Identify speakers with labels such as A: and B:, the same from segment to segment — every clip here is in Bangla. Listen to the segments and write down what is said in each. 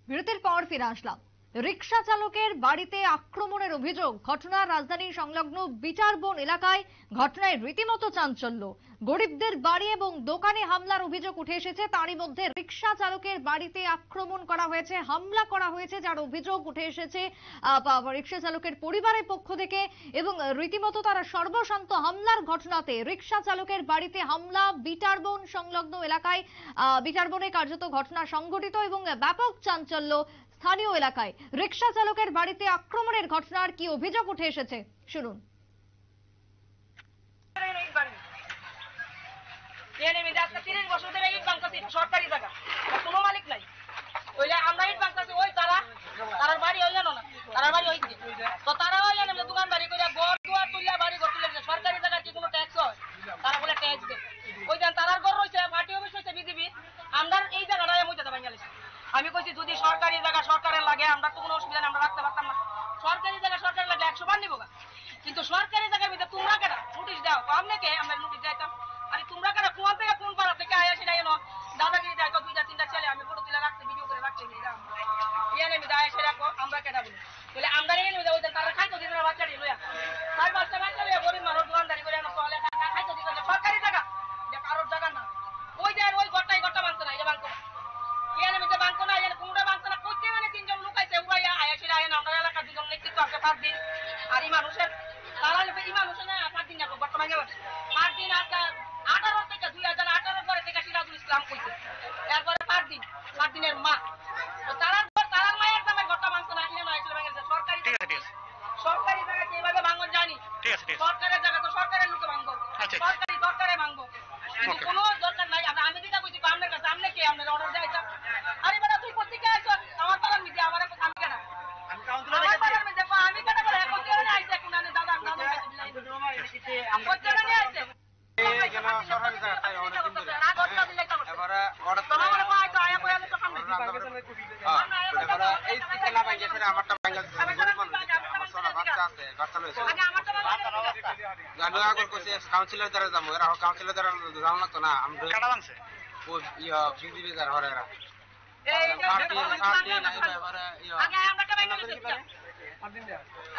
A: বিরতির পর ফিরে আসলাম। রিকশা চালকের বাড়িতে আক্রমণের অভিযোগ, ঘটনা রাজধানীর সংলগ্ন বিচারবন এলাকায়। ঘটনায় রীতিমতো চাঞ্চল্য। গরিবদের বাড়ি এবং দোকানে হামলার অভিযোগ উঠে এসেছে। তারই মধ্যে রিকশা চালকের বাড়িতে আক্রমণ করা হয়েছে, হামলা করা হয়েছে, যার অভিযোগ উঠে এসেছে রিকশা চালকের পরিবারের পক্ষ থেকে। এবং রীতিমতো তারা সর্বশান্ত হামলার ঘটনাতে রিকশা চালকের বাড়িতে হামলা বিচারবন সংলগ্ন এলাকায়। বিচারবনে কার্যত ঘটনা সংঘটিত এবং ব্যাপক চাঞ্চল্য স্থানীয় এলাকায়। রিকশা চালকের বাড়িতে আক্রমণের ঘটনার কি অভিযোগ উঠে এসেছে শুনুন।
B: সরকারি জায়গা, কোনো মালিক নাই। আমরা ইট বাংকাছি, ওই তারার বাড়ি হইল না, তারার বাড়ি হইছে তো তারা হইল না দোকানদারি করে ঘর দুয়ার তুললে বাড়ি ঘর তুলে সরকারি জায়গা কি কোনো ট্যাক্স হয়? তারা বলে ট্যাক্স দেয়। ওই দেন তারার ঘর রয়েছে, পার্টি অফিস হয়েছে বিজেপি, আমরা এই জায়গাটায় মধ্যে বাঙালিছি। আমি কইছি যদি সরকারি জায়গা সরকারের লাগে আমরা তো কোনো অসুবিধা নেই, আমরা রাখতে পারতাম না। সরকারি জায়গা সরকারের লাগে 100 বার নিব, কিন্তু সরকারি জায়গার ভিতরে তোমরা কেন নোটিশ দাও? আপনাকে আমরা নোটিশ দিতাম। আরে তোমরা কেন কোন থেকে কোন পাড়া থেকে আয়াসি না এনো দাদাগিরি দেয়, 2-3টা ছেলে আমি ফটো তুলে রাখতে, ভিডিও করে রাখতে আমি দায় এসে রাখো, আমরা কেটা বলি বলে আমরা নিয়ে নেবে ওই তারা খাইতো দিনের বাচ্চাটি লইয়া, তার বাচ্চা লইয়া গরিব মানুষ দোকানদারি করে চলে খাইতো দিতে সরকারি জায়গা, এটা কারোর জায়গা না। ওই যে ওই ঘরটাই ঘরটা ভাঙতো না, এটা ভাঙতো না, ইয়ানে ভাঙতো না, এখানে কোনটা ভাঙতো না। করতে মানে 3জন লোক আইছে, উড়াইয়া আয়াসি আইন আমরা এলাকার 2জন নেতৃত্ব আছে 5 দিন। আর এই মানুষের তারা এই মানুষের না 5 দিন যাবো বর্তমানে গেল 5 দিন। আর 18 থেকে 2018 পরে থেকে সিরাজুল ইসলাম কইছে, এরপরে 5 দিন 5 দিনের মা তারা তারার মায়ের নামে ঘরটা ভাঙতো না, এখানে আইছিল ভাঙছে সরকারি সরকারি জায়গা কিভাবে ভাঙন জানি, সরকারের জায়গা তো সরকারের লোকে ভাঙবো, সরকারে ভাঙবো, কিন্তু কোনো দরকার নাই। আমি যেটা কইছি আপনার কাছে, আপনি কি আপনার অর্ডার দেয়টা? আরে বেটা তুই কোথেকে আইছ? আমার পাড়ার মিডিয়া আমার আমি কেন আমার পাড়ার মিডিয়া আমি কেন বলে এখন কেন আইছে? কোন দাদা দাদা আমার কেন নিয়ে আইছে? কেন সরকারি জায়গা তাই অনেক দিন ধরে এবারে অর্ডার তো আমার আইতো আয়া কইয়া তো সামনে এবারে এই সিস্টেমটা ভাঙিয়ে ছেড়ে আমারটা ভাঙা গরিব মানুষ, আমার সোনা বাচ্চা আছে, বাচ্চা লইছে জানো আগর কইছে কাউন্সিলর দ্বারা যাবো, এরা কাউন্সিলর দ্বারা যাও না তো না আমরা কাটা ভাঙছে ও ইয়া বিজেপি দ্বারা হরে এরা এই পার্টি নাই এবারে ইয়া আগে আমরাটা ভাঙা দিছি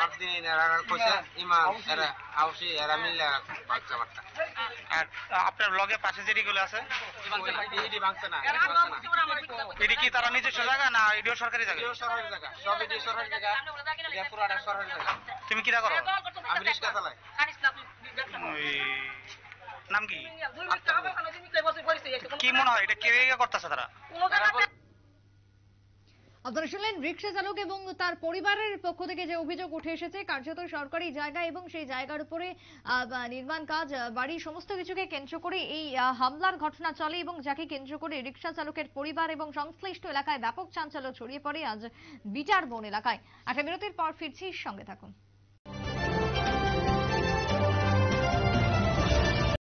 B: 8 দিন এরা কইছে ইমাম এরা আউসি এরা মিলে বাচ্চা বাচ্চা।
C: আর আপনার লগে পাশে যেগুলো আছে
B: এডি ভাঙছে না,
C: এডি কি তারা নিজস্ব জায়গা না এডিও সরকারি জায়গা?
B: এডিও সরকারি জায়গা, সব এডি সরকারি জায়গা, এটা পুরাটা সরকারি জায়গা।
C: তুমি কিটা করো?
B: আমি রিকশা চালাই।
C: নাম কি? কি মনে হয় এটা কে করতেছে তারা?
A: আপনারা শুনলেন রিকশা চালক এবং তার পরিবারের পক্ষ থেকে যে অভিযোগ উঠে এসেছে, কার্যত সরকারি জায়গা এবং সেই জায়গার উপরে নির্মাণ কাজ, বাড়ি, সমস্ত কিছুকে কেন্দ্র করে এই হামলার ঘটনা চলে এবং যাকে কেন্দ্র করে রিকশা চালকের পরিবার এবং সংশ্লিষ্ট এলাকায় ব্যাপক চাঞ্চল্য ছড়িয়ে পড়ে আজ বিচারবন এলাকায়। একটা বিরতির পর ফিরছি, সঙ্গে থাকুন।